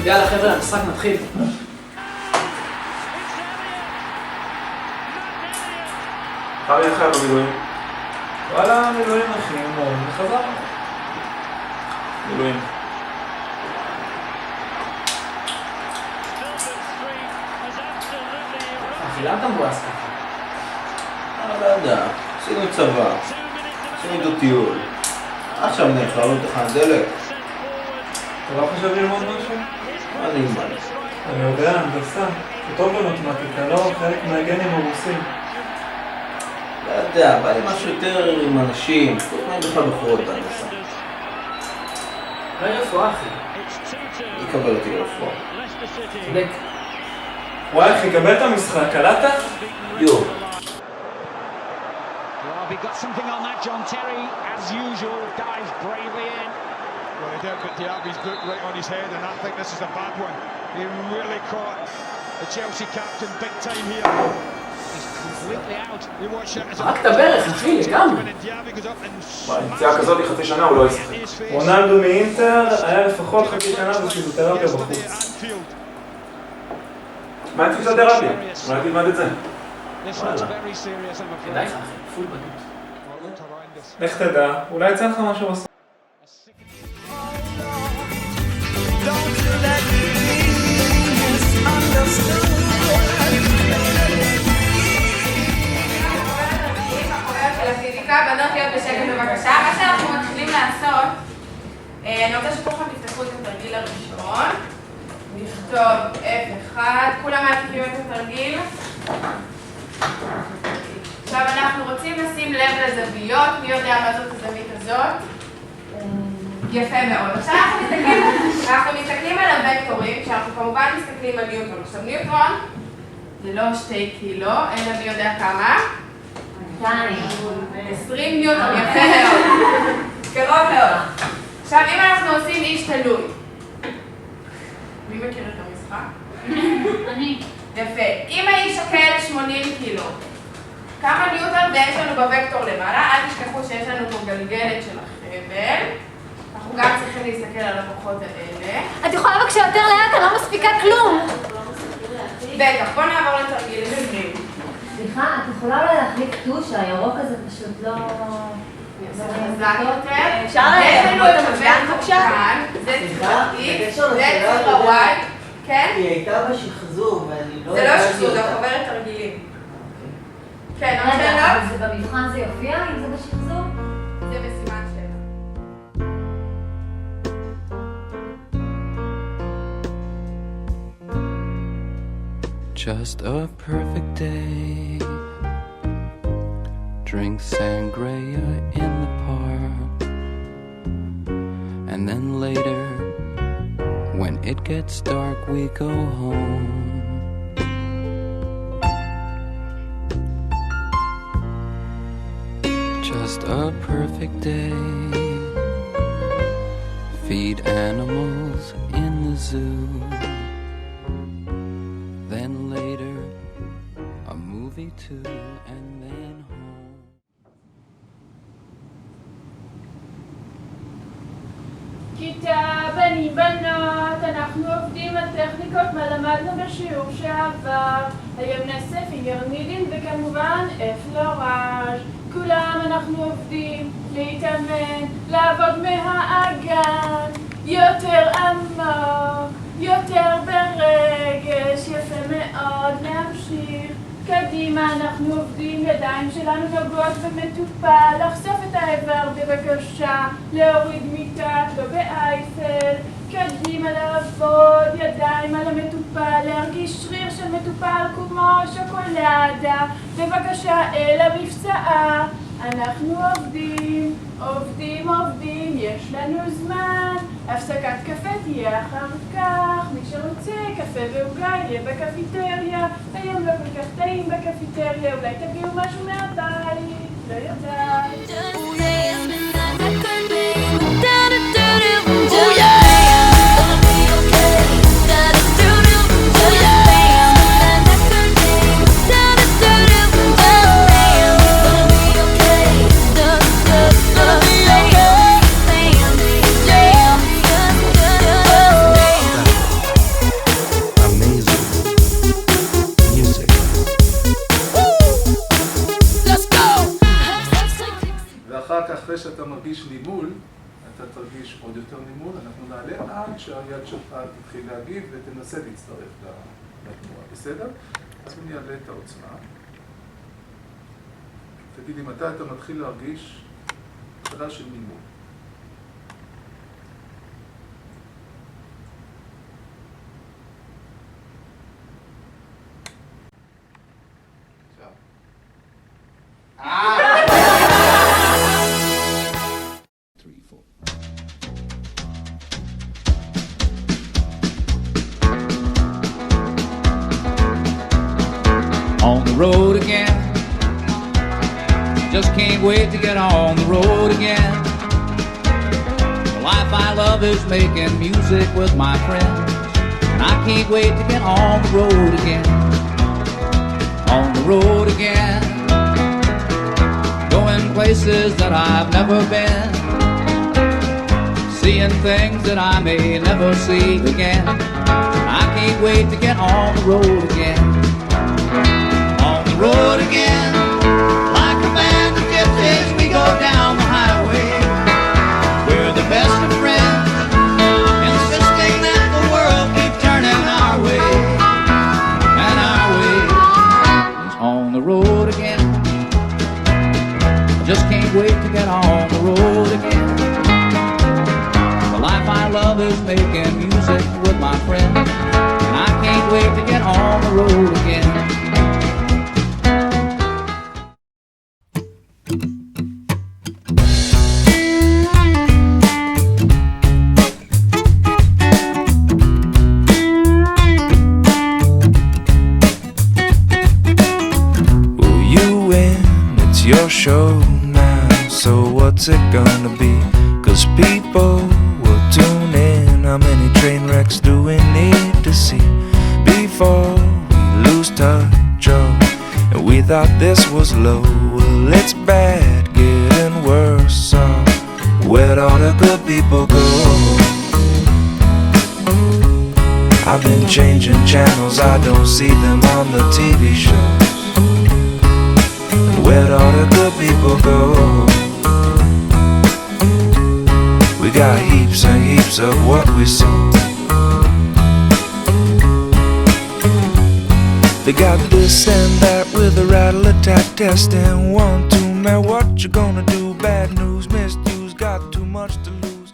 יאללה חבר'ה, המשחק מתחיל. חרי איך היה במילואים? וואלה, מילואים אחי, מאוד וחזרנו. מילואים. למה אתה מבואס ככה? לא יודע, עשינו צבא, עשינו איתו טיול. עכשיו נלך לעלות תחנת דלק. אתה לא חושב ללמוד משהו? מה נלמד? אני יודע, הנדסה. זה טוב במתמטיקה, לא חלק מהגנים הרוסים. לא יודע, בא לי משהו יותר עם אנשים. מה הם בכלל בחורות בהנדסה? לא רפואה אחי. יקבל אותי לרפואה. צודק. וואי אחי, קבל את המשחק, קלטת? יו. Derby got something on that. John Terry, as usual, dives bravely in. Well, he did put Diaby's boot right on his head, and I think this is a bad one. He really caught the Chelsea captain big time here. He's completely out. You watch it as רק את הברך, אחי, לגמרי. Diaby goes up and ביציאה כזאת חצי שנה הוא לא ישחק. רונלדו מאינטר היה לפחות חצי שנה בפיזיותרפיה בחוץ. מה עם פיזיותרפיה? אולי תלמד את זה. This one's very serious, I'm כדאי afraid. לך אחי, פול בדות. Horrendous. לך תדע, אולי יצא לך משהו בסוף. בנות להיות בשקט בבקשה. מה שאנחנו מתחילים לעשות, אני רוצה שכולכם תפתחו את התרגיל הראשון. נכתוב F1, כולם מעתיקים את התרגיל. עכשיו אנחנו רוצים לשים לב לזוויות, מי יודע מה זאת הזווית הזאת? יפה מאוד. עכשיו אנחנו מסתכלים על הוקטורים, כשאנחנו כמובן מסתכלים על ניוטון. עכשיו ניוטון זה לא 2 קילו, אלא מי יודע כמה? 20 ניוטון, יפה מאוד. קרוב מאוד. עכשיו אם אנחנו עושים איש תלוי, מי מכיר את המשחק? אני. יפה. אם האיש שוקל 80 קילו, כמה ניוטון ויש לנו בוקטור למעלה? אל תשכחו שיש לנו פה גלגלת של החבל. אנחנו גם צריכים להסתכל על הכוחות האלה. את יכולה בבקשה יותר לאט, אני לא מספיקה כלום. בטח, בוא נעבור לתרגיל לבנים. סליחה, את יכולה אולי להחליף טוש, הירוק הזה פשוט לא... זה חזק יותר. אפשר יש לנו להחליף את את המזגן הוקטור בבקשה? כאן, זה סליחה, צבעי, בקשר זה לשאלה צבע הקודמת. וואי. כן? היא הייתה בשחזור ואני לא... זה לא הבנתי שחזור, זה אותה. חוברת תרגילים. כן, עוד רגע, שאלות? אבל זה במבחן זה יופיע אם זה בשחזור? זה בסימן שאלה. Just a perfect day. Drink sangria in the park. And then later, when it gets dark, we go home. Just a perfect day. Feed animals in the zoo. Then later, a movie too, and then home. כיתה, בנים, בנות, אנחנו עובדים על טכניקות מה למדנו בשיעור שעבר. היום נעשה פינגר נידינג וכמובן אפלוראז'. כולם אנחנו עובדים להתאמן, לעבוד מהאגן יותר עמוק, יותר ברגש, יפה מאוד, להמשיך קדימה, אנחנו עובדים, ידיים שלנו נוגעות במטופל, לחשוף את האיבר בבקשה, להוריד מיטת, לא באייפל, קדימה לעבוד, ידיים על המטופל, להרגיש שריר של מטופל כמו שוקולדה, בבקשה אל המפצעה, אנחנו עובדים, עובדים, עובדים, יש לנו זמן, הפסקת קפה תהיה אחר כך, מי שרוצה קפה ועוגה יהיה בקפיטריה, היום לא כל כך טעים בקפיטריה, אולי תביאו משהו מהבית, לא יודעת. להרגיש נימול, אתה תרגיש עוד יותר נימול, אנחנו נעלה עד שהיד שלך תתחיל להגיב ותנסה להצטרף לתנועה, בסדר? אז אני אעלה את העוצמה. תגידי, מתי אתה מתחיל להרגיש התחלה של נימול? On the road again. Just can't wait to get on the road again. The life I love is making music with my friends, and I can't wait to get on the road again. On the road again. Going places that I've never been, seeing things that I may never see again. I can't wait to get on the road again. On the road again, like a band of gypsies, we go down the highway. We're the best of friends, insisting that the world keep turning our way. And our way is on the road again. I just can't wait to get on the road again. The life I love is making music with my friends, and I can't wait to get on the road again. Your show now, so what's it gonna be? 'Cause people will tune in. How many train wrecks do we need to see before we lose touch? Oh, and we thought this was low. Well, it's bad, getting worse. So where'd all the good people go? I've been changing channels, I don't see them on the TV shows. Where'd all the good people go? We got heaps and heaps of what we saw. They got this and that with a rattle attack test and 1, 2, man, what you gonna do? Bad news, misuse, got too much to lose.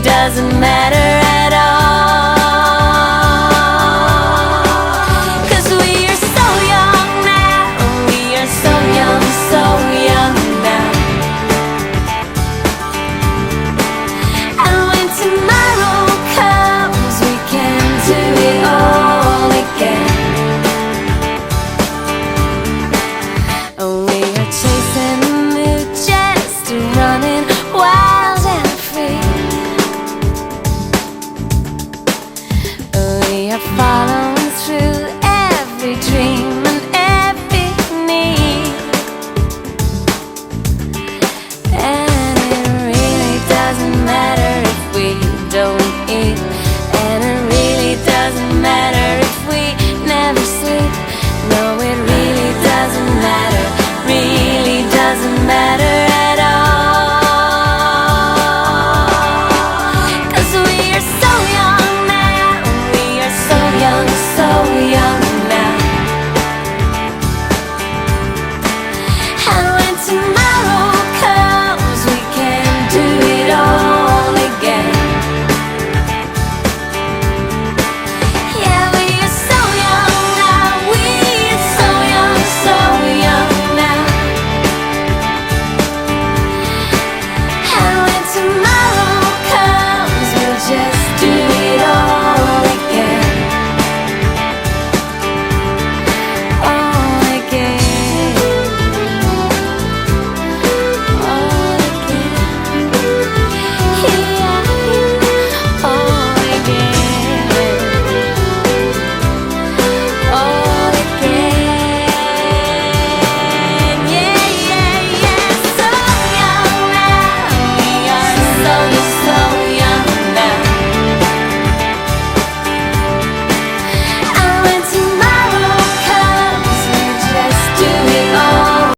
Doesn't matter